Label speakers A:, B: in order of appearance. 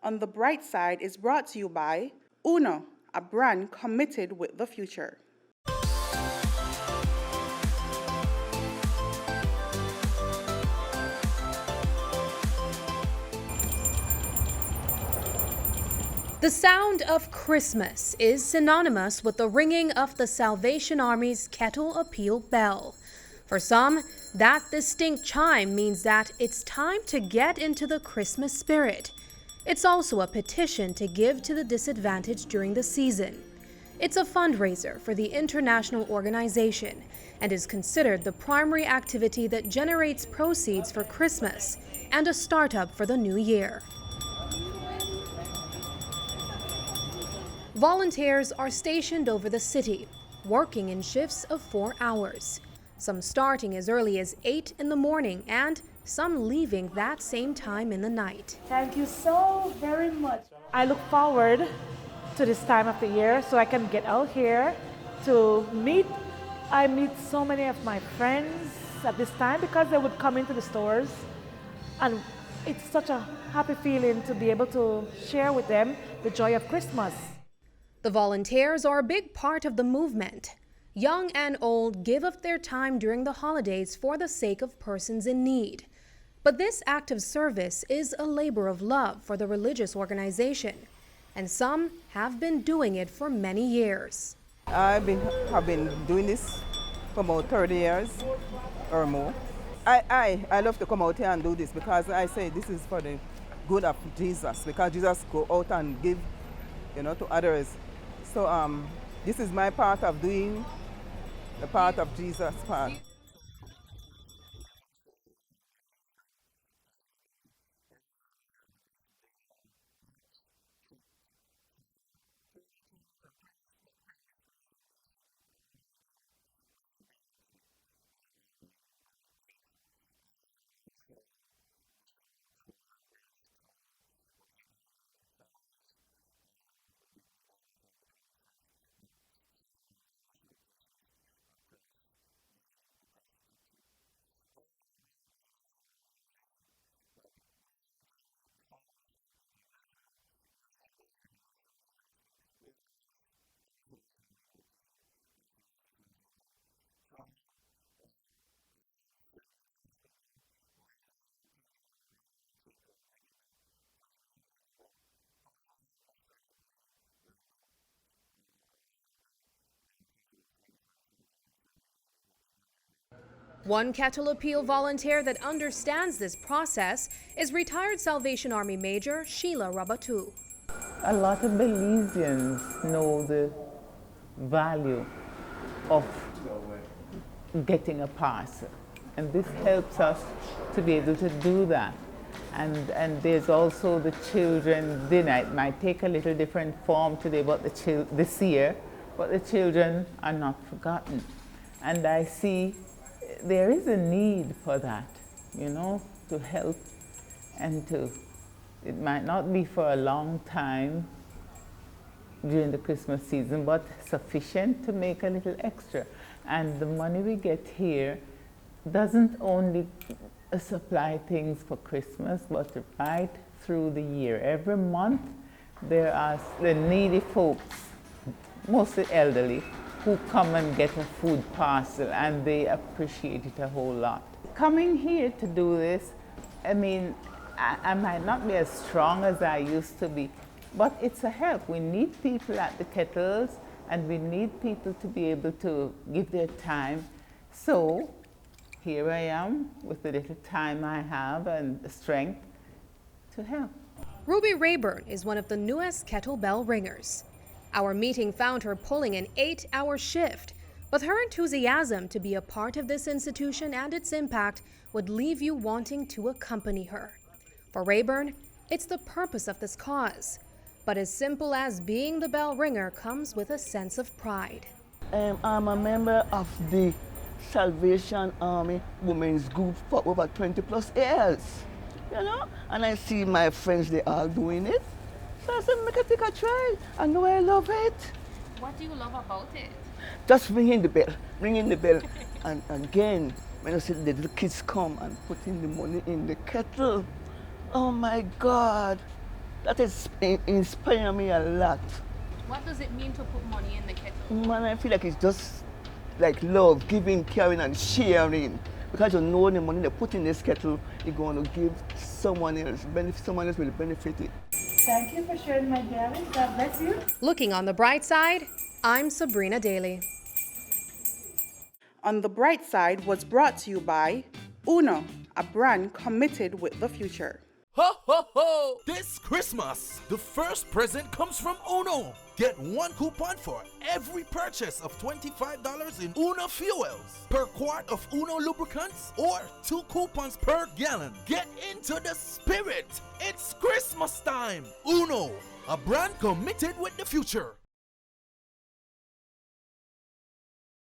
A: On the Bright Side is brought to you by Uno, a brand committed with the future.
B: The sound of Christmas is synonymous with the ringing of the Salvation Army's Kettle Appeal Bell. For some, that distinct chime means that it's time to get into the Christmas spirit. It's also a petition to give to the disadvantaged during the season. It's a fundraiser for the international organization and is considered the primary activity that generates proceeds for Christmas and a startup for the new year. Volunteers are stationed over the city, working in shifts of 4 hours. Some starting as early as 8 in the morning and some leaving that same time in the night.
C: Thank you so very much. I look forward to this time of the year so I can get out here to meet. I meet so many of my friends at this time because they would come into the stores, and it's such a happy feeling to be able to share with them the joy of Christmas.
B: The volunteers are a big part of the movement. Young and old give up their time during the holidays for the sake of persons in need. But this act of service is a labor of love for the religious organization, and some have been doing it for many years.
D: Have been doing this for about 30 years or more. I love to come out here and do this because I say this is for the good of Jesus, because Jesus go out and give, to others. So this is my part of doing the part of Jesus' part.
B: One Kettle Appeal volunteer that understands this process is retired Salvation Army Major Sheila Rabatu.
E: A lot of Belizeans know the value of getting a parcel, and this helps us to be able to do that. And there's also the children dinner. It might take a little different form today, but this year, but the children are not forgotten. And I see there is a need for that, to help and it might not be for a long time during the Christmas season, but sufficient to make a little extra. And the money we get here doesn't only supply things for Christmas, but right through the year. Every month there are the needy folks, mostly elderly, who come and get a food parcel, and they appreciate it a whole lot. Coming here to do this, I might not be as strong as I used to be, but it's a help. We need people at the kettles, and we need people to be able to give their time. So here I am with the little time I have and the strength to help.
B: Ruby Rayburn is one of the newest kettlebell ringers. Our meeting found her pulling an 8-hour shift, but her enthusiasm to be a part of this institution and its impact would leave you wanting to accompany her. For Rayburn, it's the purpose of this cause, but as simple as being the bell ringer comes with a sense of pride.
F: I'm a member of the Salvation Army Women's Group for over 20 plus years, and I see my friends, they are doing it. So I said, make it take a try. I know I love it.
G: What do you love about it?
F: Just ringing the bell. And again, when I see the little kids come and putting the money in the kettle, oh my God, That is inspiring me a lot.
G: What does it mean to put money in the kettle?
F: Man, I feel like it's just like love, giving, caring, and sharing. Because you know the money they put in this kettle, you're going to give someone else. Someone else will benefit it.
C: Thank you for sharing my daily. God bless you.
B: Looking on the bright side, I'm Sabreena Daly.
A: On the Bright Side was brought to you by Uno, a brand committed with the future.
H: Ho ho ho! This Christmas, the first present comes from Uno. Get 1 coupon for every purchase of $25 in Uno fuels, per quart of Uno lubricants, or 2 coupons per gallon. Get into the spirit. It's Christmas time. Uno, a brand committed with the future.